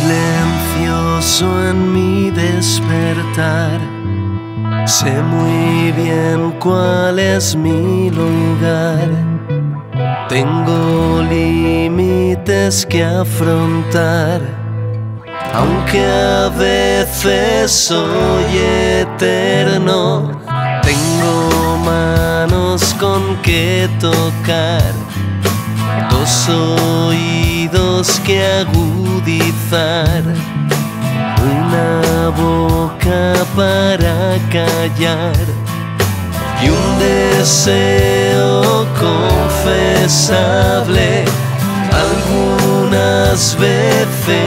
Silencioso en mi despertar, sé muy bien cuál es mi lugar. Tengo límites que afrontar, aunque a veces soy eterno. Tengo manos con que tocar, dos oídos que agudizar, una boca para callar y un deseo confesable algunas veces.